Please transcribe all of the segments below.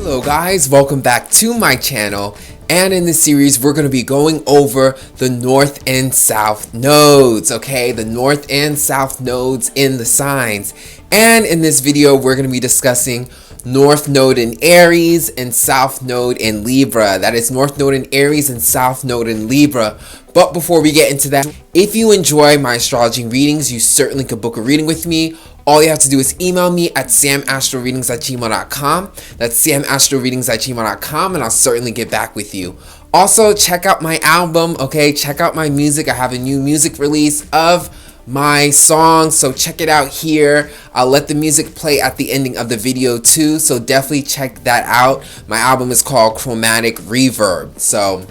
Hello guys, welcome back to my channel, and in this series we're going to be going over the North and South nodes, okay? The North and South nodes in the signs. And in this video we're going to be discussing North node in Aries and South node in Libra. That is North node in Aries and South node in Libra. But before we get into that, if you enjoy my astrology readings, you certainly could book a reading with me. All you have to do is email me at samastroreadings@gmail.com. That's samastroreadings@gmail.com, and I'll certainly get back with you. Also, check out my album, okay? Check out my music. I have a new music release of my song, so check it out here. I'll let the music play at the ending of the video too, so definitely check that out. My album is called Chromatic Reverb, so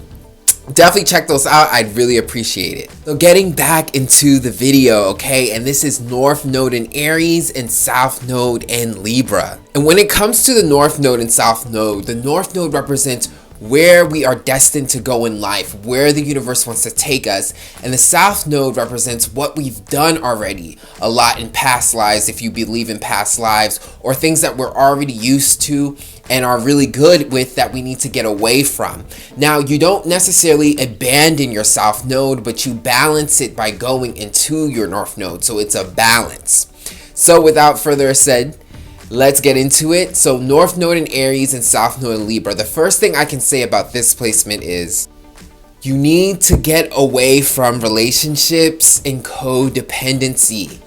definitely check those out. I'd really appreciate it. So getting back into the video, okay, and this is North node in Aries and South node in Libra. And when it comes to the North node and South node, the North node represents where we are destined to go in life, where the universe wants to take us, and the South node represents what we've done already, a lot in past lives, if you believe in past lives, or things that we're already used to and are really good with that we need to get away from. Now, you don't necessarily abandon your South node, but you balance it by going into your North node, so it's a balance. So without further ado, let's get into it. So North node in Aries and South node in Libra. The first thing I can say about this placement is you need to get away from relationships and codependency.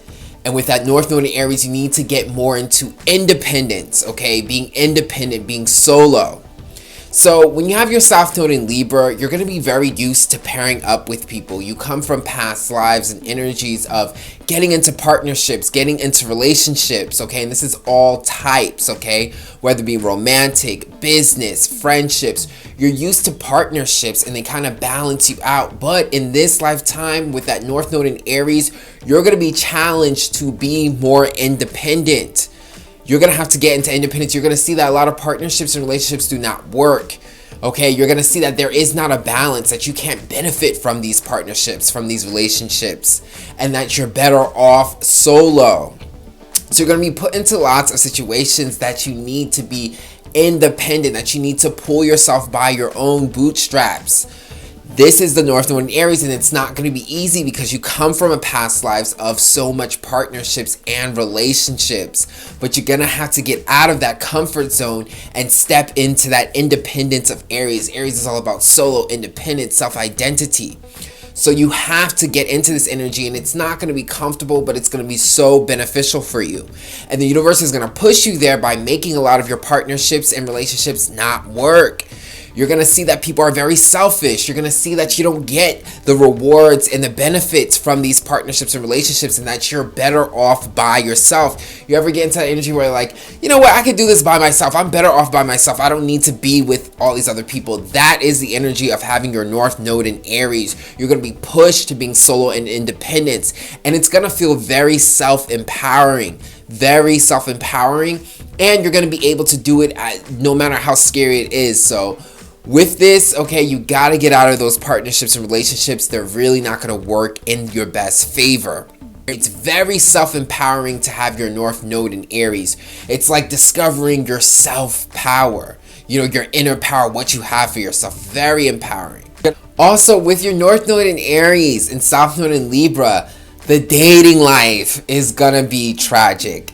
And with that North node in Aries, you need to get more into independence, okay? Being independent, being solo. So when you have your South node in Libra, you're going to be very used to pairing up with people. You come from past lives and energies of getting into partnerships, getting into relationships, okay? And this is all types, okay? Whether it be romantic, business, friendships, you're used to partnerships and they kind of balance you out. But in this lifetime, with that North node in Aries, you're going to be challenged to be more independent. You're going to have to get into independence. You're going to see that a lot of partnerships and relationships do not work. Okay, you're going to see that there is not a balance, that you can't benefit from these partnerships, from these relationships, and that you're better off solo. So you're going to be put into lots of situations that you need to be independent, that you need to pull yourself by your own bootstraps. This is the North node in Aries, and it's not going to be easy because you come from a past lives of so much partnerships and relationships. But you're going to have to get out of that comfort zone and step into that independence of Aries. Aries is all about solo, independence, self-identity. So you have to get into this energy, and it's not going to be comfortable, but it's going to be so beneficial for you. And the universe is going to push you there by making a lot of your partnerships and relationships not work. You're going to see that people are very selfish. You're going to see that you don't get the rewards and the benefits from these partnerships and relationships, and that you're better off by yourself. You ever get into that energy where you're like, you know what, I can do this by myself. I'm better off by myself. I don't need to be with all these other people. That is the energy of having your North node in Aries. You're going to be pushed to being solo and independence, and it's going to feel very self-empowering. Very self-empowering, and you're going to be able to do it no matter how scary it is. So with this, okay, you got to get out of those partnerships and relationships. They're really not going to work in your best favor. It's very self-empowering to have your North node in Aries. It's like discovering your self-power, you know, your inner power, what you have for yourself. Very empowering. Also, with your North node in Aries and South node in Libra, the dating life is gonna be tragic.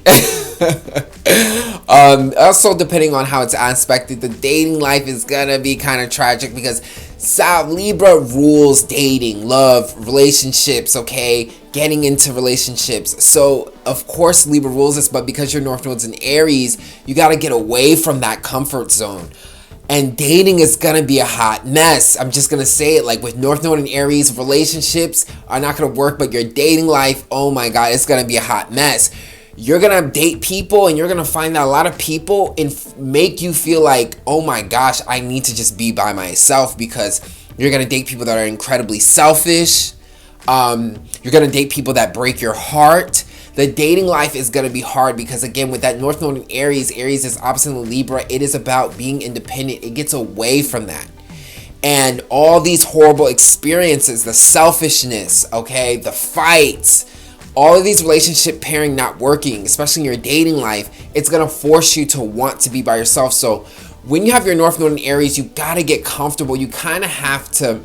Also, depending on how it's aspected, the dating life is gonna be kind of tragic because South Libra rules dating, love, relationships, okay? Getting into relationships. So, of course, Libra rules this, but because your North node's in Aries, you gotta get away from that comfort zone. And dating is gonna be a hot mess. I'm just gonna say it, like with North node in Aries, relationships are not gonna work, but your dating life, oh my God, it's gonna be a hot mess. You're gonna date people, and you're gonna find that a lot of people make you feel like, oh my gosh, I need to just be by myself, because you're gonna date people that are incredibly selfish. You're gonna date people that break your heart. The dating life is going to be hard because, again, with that North node in Aries, Aries is opposite of Libra. It is about being independent. It gets away from that. And all these horrible experiences, the selfishness, okay, the fights, all of these relationship pairing not working, especially in your dating life, it's going to force you to want to be by yourself. So when you have your North Node in Aries, you gotta get comfortable. You kind of have to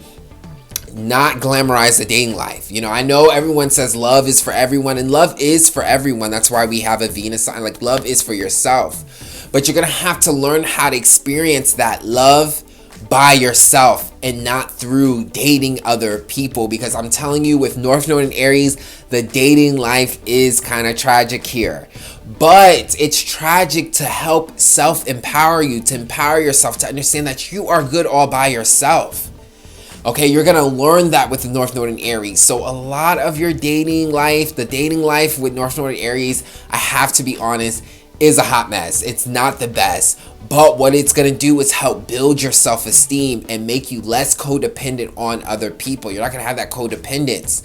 not glamorize the dating life. You know, I know everyone says love is for everyone, and love is for everyone. That's why we have a Venus sign. Like, love is for yourself. But you're gonna have to learn how to experience that love by yourself and not through dating other people, because I'm telling you, with North Node in Aries, the dating life is kind of tragic here. But it's tragic to help self-empower you, to empower yourself, to understand that you are good all by yourself. Okay, you're gonna learn that with the North Node in Aries. So a lot of your dating life, the dating life with North Node in Aries, I have to be honest, is a hot mess. It's not the best. But what it's gonna do is help build your self-esteem and make you less codependent on other people. You're not gonna have that codependence.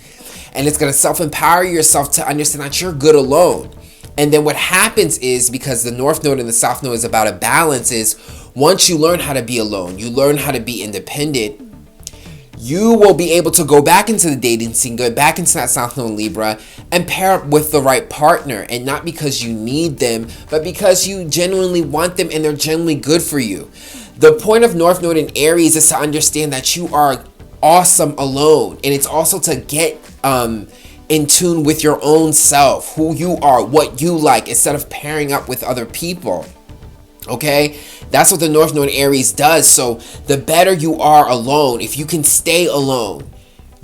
And it's gonna self-empower yourself to understand that you're good alone. And then what happens is, because the North Node and the South Node is about a balance, is once you learn how to be alone, you learn how to be independent, you will be able to go back into the dating scene, go back into that South Node Libra, and pair up with the right partner. And not because you need them, but because you genuinely want them and they're genuinely good for you. The point of North Node in Aries is to understand that you are awesome alone. And it's also to get in tune with your own self, who you are, what you like, instead of pairing up with other people. Okay, that's what the North Node in Aries does. So the better you are alone, if you can stay alone,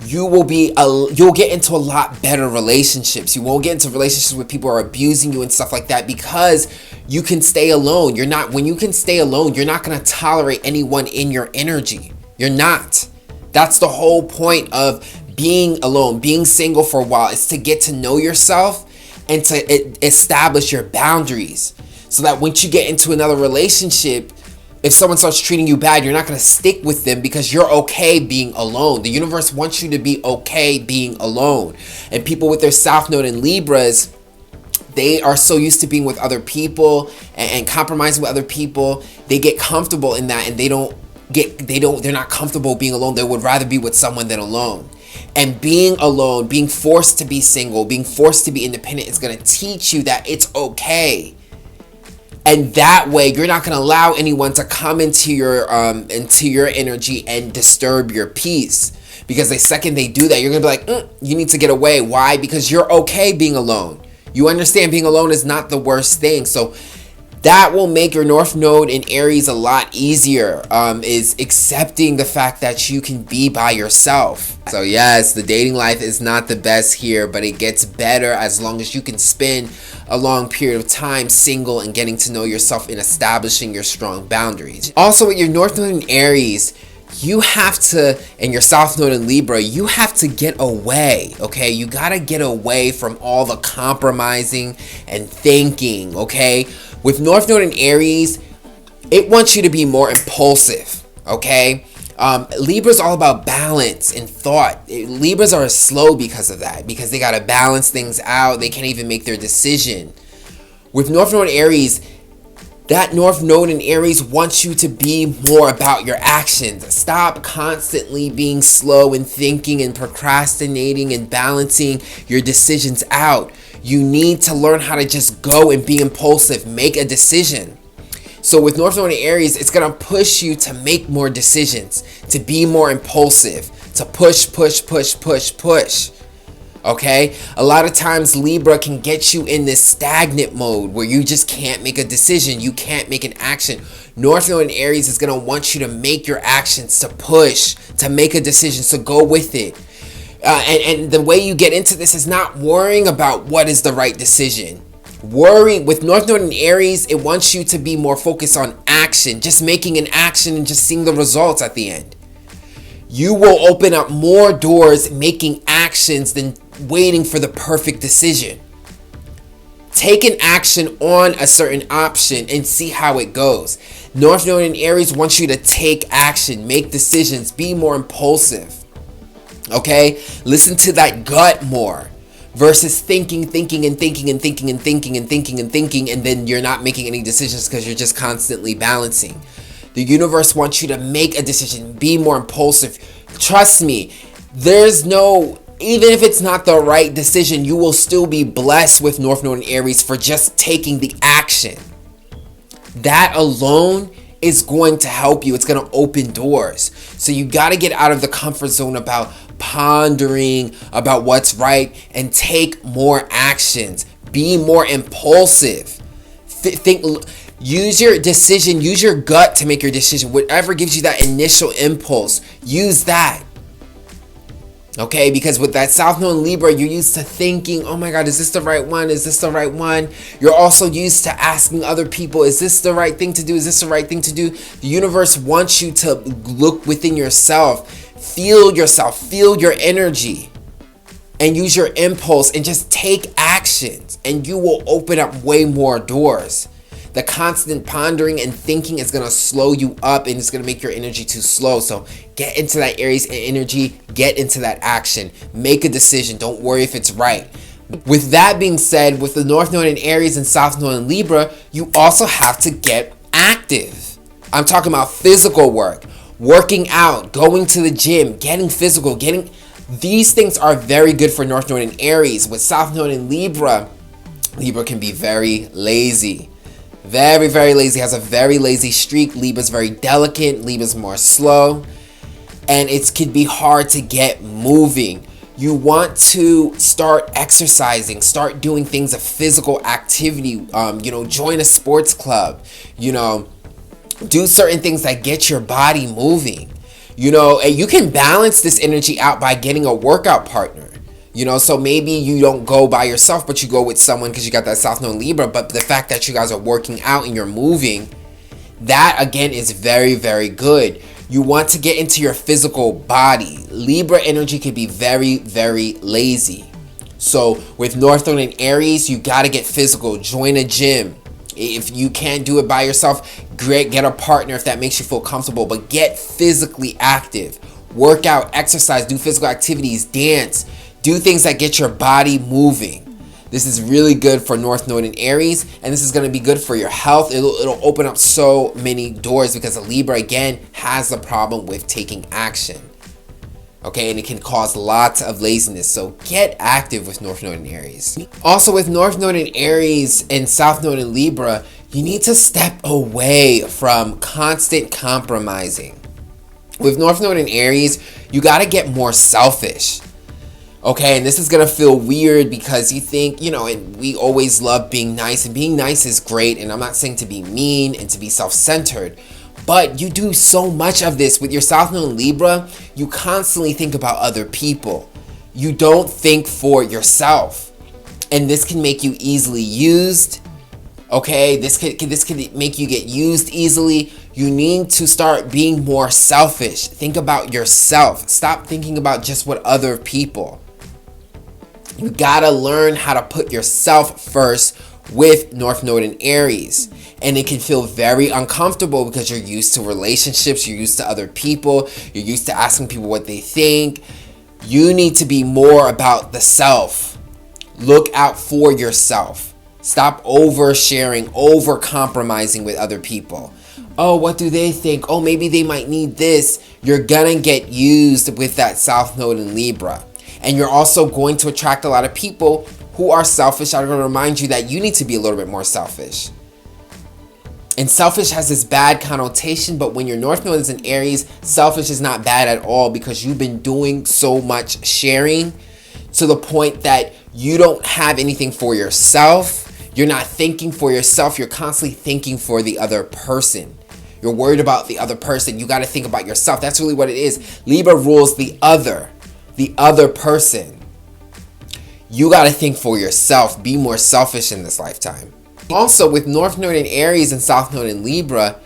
you'll get into a lot better relationships. You won't get into relationships with people who are abusing you and stuff like that, because you can stay alone. When you can stay alone, you're not going to tolerate anyone in your energy. You're not. That's the whole point of being alone, being single for a while, is to get to know yourself and to establish your boundaries. So that once you get into another relationship, if someone starts treating you bad, you're not going to stick with them because you're okay being alone. The universe wants you to be okay being alone. And people with their South Node in Libras, they are so used to being with other people and compromising with other people. They get comfortable in that, and they're not comfortable being alone. They would rather be with someone than alone. And being alone, being forced to be single, being forced to be independent is going to teach you that it's okay. And that way, you're not going to allow anyone to come into your energy and disturb your peace. Because the second they do that, you're going to be like, you need to get away. Why? Because you're okay being alone. You understand being alone is not the worst thing. So that will make your North Node in Aries a lot easier, is accepting the fact that you can be by yourself. So yes, the dating life is not the best here, but it gets better as long as you can spend a long period of time single and getting to know yourself and establishing your strong boundaries. Also, with your North Node in Aries, you have to, and your South Node in Libra, you have to get away, okay? You gotta get away from all the compromising and thinking, okay? With North Node in Aries, it wants you to be more impulsive, okay? Libra's all about balance and thought. Libras are slow because of that, because they gotta balance things out. They can't even make their decision. With North Node in Aries, that North Node in Aries wants you to be more about your actions. Stop constantly being slow and thinking and procrastinating and balancing your decisions out. You need to learn how to just go and be impulsive, make a decision. So with North Node in Aries, it's going to push you to make more decisions, to be more impulsive, to push. Okay? A lot of times Libra can get you in this stagnant mode where you just can't make a decision. You can't make an action. North Node in Aries is going to want you to make your actions, to push, to make a decision, so go with it. And the way you get into this is not worrying about what is the right decision. With North Node in Aries, it wants you to be more focused on action, just making an action and just seeing the results at the end. You will open up more doors making actions than waiting for the perfect decision. Take an action on a certain option and see how it goes. North Node in Aries wants you to take action, make decisions, be more impulsive. Okay? Listen to that gut more versus thinking, and then you're not making any decisions because you're just constantly balancing. The universe wants you to make a decision, be more impulsive. Trust me, even if it's not the right decision, you will still be blessed with North Node in Aries for just taking the action. That alone is going to help you. It's going to open doors. So you got to get out of the comfort zone about pondering about what's right and take more actions. Be more impulsive. Use your decision, use your gut to make your decision. Whatever gives you that initial impulse, use that. Okay, because with that South Node in Libra, you're used to thinking, oh my God, is this the right one? Is this the right one? You're also used to asking other people, is this the right thing to do? Is this the right thing to do? The universe wants you to look within yourself, feel your energy, and use your impulse and just take actions, and you will open up way more doors. The constant pondering and thinking is going to slow you up, and it's going to make your energy too slow. So get into that Aries energy, get into that action, make a decision. Don't worry if it's right. With that being said, with the North Node in Aries and South Node in Libra, you also have to get active. I'm talking about physical work, working out, going to the gym, getting physical, these things are very good for North Node in Aries. With South Node in Libra, Libra can be very lazy. Very, very lazy, has a very lazy streak. Libra's very delicate, Libra's more slow, and it can be hard to get moving. You want to start exercising, start doing things of physical activity, join a sports club, do certain things that get your body moving, and you can balance this energy out by getting a workout partner. So maybe you don't go by yourself, but you go with someone because you got that South Node in Libra. But the fact that you guys are working out and you're moving, that again is very, very good. You want to get into your physical body. Libra energy can be very, very lazy. So with North Node in Aries, you got to get physical. Join a gym. If you can't do it by yourself, great, get a partner if that makes you feel comfortable. But get physically active. Work out, exercise, do physical activities, dance. Do things that get your body moving. This is really good for North Node in Aries, and this is going to be good for your health. It'll open up so many doors because a Libra, again, has the problem with taking action. Okay, and it can cause lots of laziness. So get active with North Node in Aries. Also, with North Node in Aries and South Node in Libra, you need to step away from constant compromising. With North Node in Aries, you got to get more selfish. Okay, and this is going to feel weird because you think, and we always love being nice, and being nice is great, and I'm not saying to be mean and to be self-centered, but you do so much of this. With your South Node in Libra, you constantly think about other people. You don't think for yourself, and this can make you easily used. Okay, this could make you get used easily. You need to start being more selfish. Think about yourself. Stop thinking about just what other people. You gotta learn how to put yourself first with North Node in Aries. And it can feel very uncomfortable because you're used to relationships, you're used to other people, you're used to asking people what they think. You need to be more about the self. Look out for yourself. Stop oversharing, over compromising with other people. Oh, what do they think? Oh, maybe they might need this. You're gonna get used with that South Node in Libra. And you're also going to attract a lot of people who are selfish. I'm going to remind you that you need to be a little bit more selfish. And selfish has this bad connotation, but when your North Node is in Aries, selfish is not bad at all because you've been doing so much sharing to the point that you don't have anything for yourself. You're not thinking for yourself. You're constantly thinking for the other person. You're worried about the other person. You got to think about yourself. That's really what it is. Libra rules the other person. You got to think for yourself. Be more selfish in this lifetime. Also, with North Node in Aries and South Node in Libra,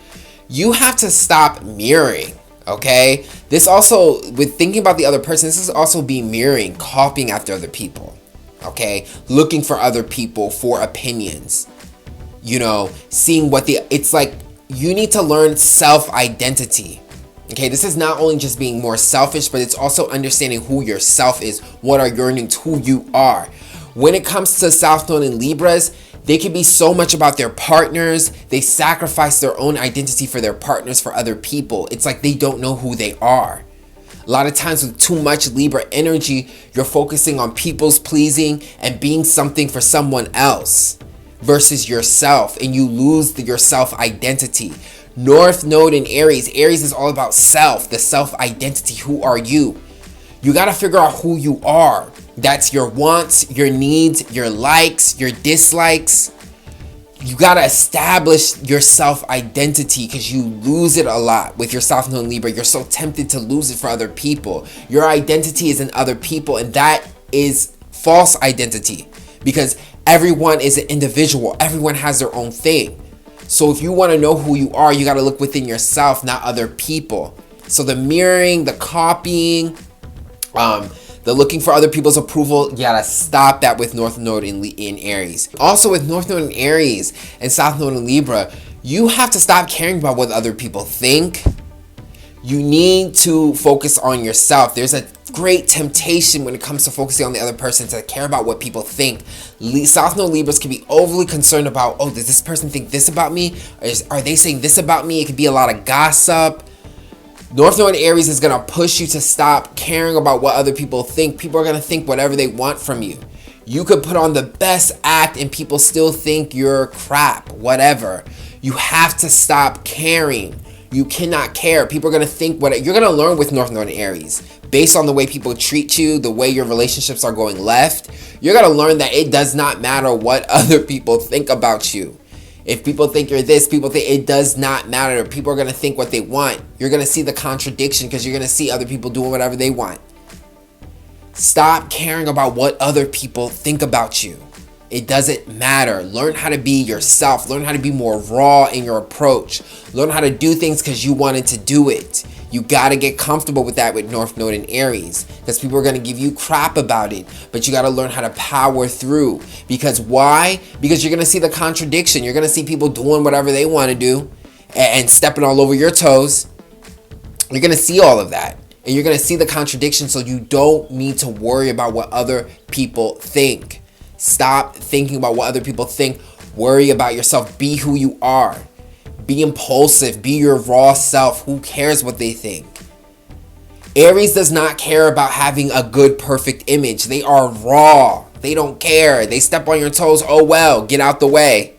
you have to stop mirroring. Okay? This also, with thinking about the other person, this is also be mirroring, copying after other people. Okay? Looking for other people for opinions. Seeing what it's like, you need to learn self-identity. Okay, this is not only just being more selfish, but it's also understanding who yourself is, what are your needs, who you are. When it comes to South Node in Libras, they can be so much about their partners. They sacrifice their own identity for their partners, for other people. It's like they don't know who they are. A lot of times with too much Libra energy, you're focusing on people's pleasing and being something for someone else versus yourself, and you lose your self identity. North Node in Aries. Aries is all about self, the self-identity. Who are you? You got to figure out who you are. That's your wants, your needs, your likes, your dislikes. You got to establish your self-identity because you lose it a lot with your South Node in Libra. You're so tempted to lose it for other people. Your identity is in other people, and that is false identity because everyone is an individual. Everyone has their own thing. So if you want to know who you are, you got to look within yourself, not other people. So the mirroring, the copying, the looking for other people's approval, you gotta stop that with North Node in Aries. Also with North Node in Aries and South Node in Libra, you have to stop caring about what other people think. You need to focus on yourself. There's a great temptation when it comes to focusing on the other person to care about what people think. South Node Libras can be overly concerned about, oh, does this person think this about me? Are they saying this about me? It could be a lot of gossip. North Node in Aries is going to push you to stop caring about what other people think. People are going to think whatever they want from you. You could put on the best act and people still think you're crap, whatever. You have to stop caring. You cannot care. People are going to think what you're going to learn with North Node in Aries. Based on the way people treat you, the way your relationships are going left, you're going to learn that it does not matter what other people think about you. If people think you're this, people think it does not matter. People are going to think what they want. You're going to see the contradiction because you're going to see other people doing whatever they want. Stop caring about what other people think about you. It doesn't matter. Learn how to be yourself. Learn how to be more raw in your approach. Learn how to do things because you wanted to do it. You got to get comfortable with that with North Node in Aries because people are going to give you crap about it. But you got to learn how to power through. Because why? Because you're going to see the contradiction. You're going to see people doing whatever they want to do and stepping all over your toes. You're going to see all of that. And you're going to see the contradiction, so you don't need to worry about what other people think. Stop thinking about what other people think. Worry about yourself. Be who you are. Be impulsive. Be your raw self. Who cares what they think? Aries does not care about having a good, perfect image. They are raw. They don't care. They step on your toes. Oh well, get out the way.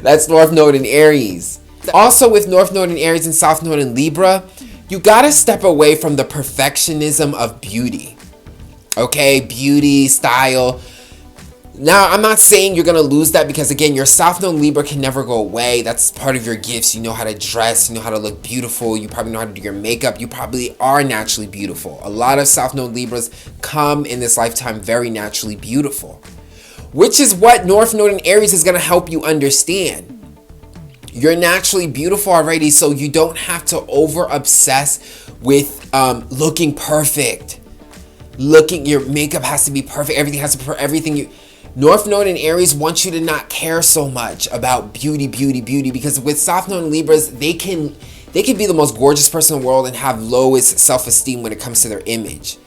That's North Node in Aries. Also with North Node in Aries and South Node in Libra, you gotta step away from the perfectionism of beauty. Okay, beauty, style. Now, I'm not saying you're going to lose that because, again, your South Node Libra can never go away. That's part of your gifts. You know how to dress. You know how to look beautiful. You probably know how to do your makeup. You probably are naturally beautiful. A lot of South Node Libras come in this lifetime very naturally beautiful, which is what North Node in Aries is going to help you understand. You're naturally beautiful already, so you don't have to over-obsess with looking perfect. Your makeup has to be perfect. Everything has to be everything. North Node in Aries wants you to not care so much about beauty, because with South Node in Libras, they can be the most gorgeous person in the world and have lowest self-esteem when it comes to their image.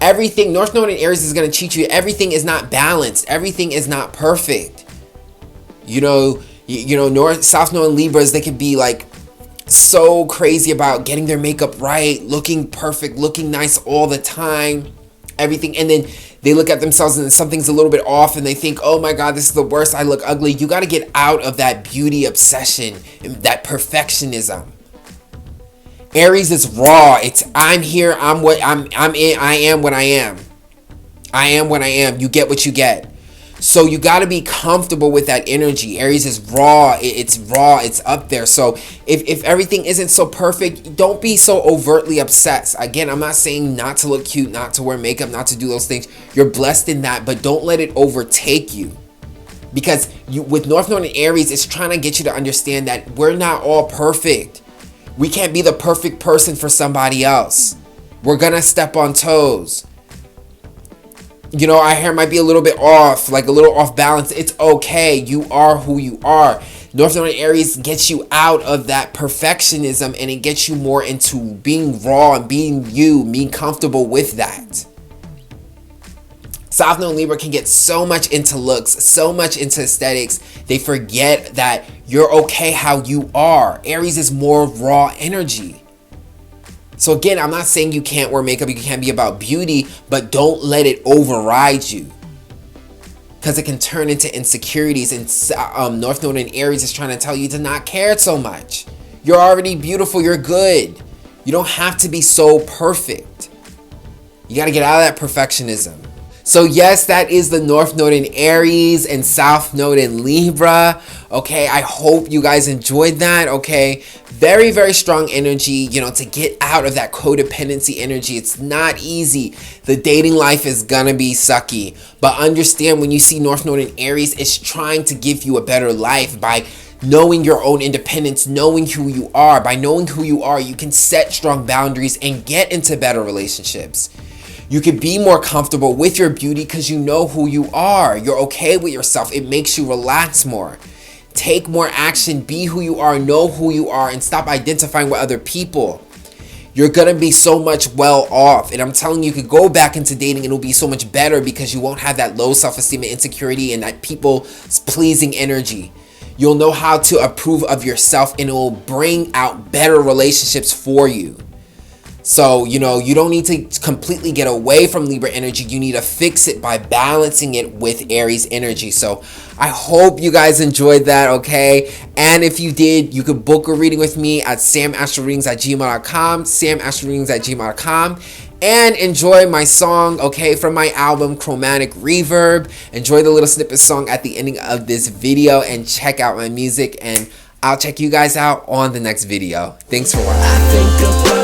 Everything, North Node in Aries is going to teach you everything is not balanced. Everything is not perfect. South Node in Libras, they can be like so crazy about getting their makeup right, looking perfect, looking nice all the time, everything. And then they look at themselves and something's a little bit off and they think, oh my God, this is the worst. I look ugly. You got to get out of that beauty obsession and that perfectionism. Aries is raw. It's I'm here. I'm what I'm in. I am what I am. I am what I am. You get what you get. So you got to be comfortable with that energy. Aries is raw. It's raw. It's up there. So if everything isn't so perfect, don't be so overtly obsessed. Again, I'm not saying not to look cute, not to wear makeup, not to do those things. You're blessed in that, but don't let it overtake you. Because with North Node in Aries, it's trying to get you to understand that we're not all perfect. We can't be the perfect person for somebody else. We're going to step on toes. Our hair might be a little bit off, like a little off balance. It's okay. You are who you are. North Node in Aries gets you out of that perfectionism and it gets you more into being raw and being you, being comfortable with that. South Node Libra can get so much into looks, so much into aesthetics. They forget that you're okay how you are. Aries is more raw energy. So again, I'm not saying you can't wear makeup, you can't be about beauty, but don't let it override you. Because it can turn into insecurities, and North Node in Aries is trying to tell you to not care so much. You're already beautiful. You're good. You don't have to be so perfect. You got to get out of that perfectionism. So yes, that is the North Node in Aries and South Node in Libra. Okay, I hope you guys enjoyed that. Okay, very, very strong energy, you know, to get out of that codependency energy. It's not easy. The dating life is gonna be sucky. But understand, when you see North Node in Aries, it's trying to give you a better life by knowing your own independence, knowing who you are. By knowing who you are, you can set strong boundaries and get into better relationships. You can be more comfortable with your beauty because you know who you are. You're okay with yourself. It makes you relax more. Take more action. Be who you are. Know who you are. And stop identifying with other people. You're going to be so much well off. And I'm telling you, you could go back into dating and it'll be so much better because you won't have that low self-esteem and insecurity and that people-pleasing energy. You'll know how to approve of yourself and it will bring out better relationships for you. So, you know, you don't need to completely get away from Libra energy. You need to fix it by balancing it with Aries energy. So I hope you guys enjoyed that, okay? And if you did, you could book a reading with me at samastroreadings@gmail.com, samastroreadings@gmail.com. And enjoy my song, okay, from my album Chromatic Reverb. Enjoy the little snippet song at the ending of this video and check out my music. And I'll check you guys out on the next video. Thanks for watching.